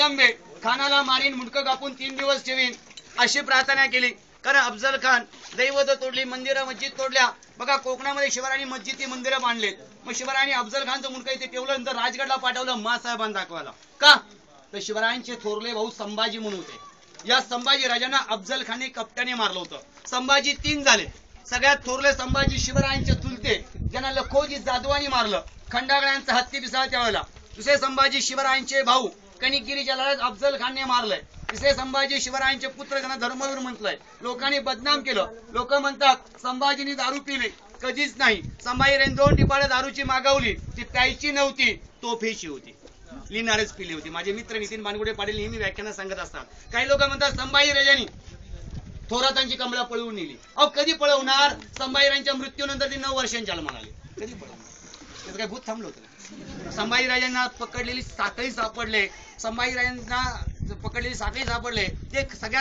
जगदंबे खानाला मारीन, मुंडकं कापून 3 दिवस ठेवीन अशी प्रार्थना केली. कारण अफजल खान दैवत तोडली, मंदिरं मस्जिद तोडल्या. बघा कोकणामध्ये शिवरायांनी मस्जिदी मंदिरं बांधलेत. मग शिवरायांनी अफजल खानचं मुंडकं इथे ठेवलं, नंतर राजगडला पाठवलं मासाहेबांना दाखवायला. का तर शिवरायांचे थोरले भाऊ संभाजी म्हणून होते. या संभाजी राजांना अफजल खानने कपट्याने मारलं होतं. संभाजी 3 झाले. सगळ्यात थोरले संभाजी शिवरायांचे चुलते, ज्यांना लखोजी जाधवांनी मारलं. खंडागळ्यांचा हत्ती पिसाळ त्यावेळेला. दुसरे संभाजी शिवरायांचे भाऊ कणिकगिरीच्या लढाईत अफजल खानने मारलंय. तिसरे संभाजी शिवरायांचे पुत्र, ज्यांना धर्मवीर म्हटलंय. लोकांनी बदनाम केलं. लोक म्हणतात संभाजीनी दारू पिली, कधीच नाही. संभाजीने 2 टिपाळं दारूची मागवली, ती प्यायची नव्हती, तोफेची होती, लिनारेच पिली होती. माझे मित्र नितीन बानगुडे पाटील नेहमी व्याख्यानात सांगत असतात. काही लोक म्हणतात संभाजी राजांनी थोरातांची कमळा पळवून नेली. अहो कधी पळवणार? संभाजीराजांच्या मृत्यूनंतर ती 9 वर्षांच्या जन्माला आली. कधी पळवणार? त्याचं काय भूत थांबलं होतं? संभाजीराजांना पकडलेली साखळी सापडले. संभाजीराजांना पकडलेली साखळी सापडले ते सगळ्यात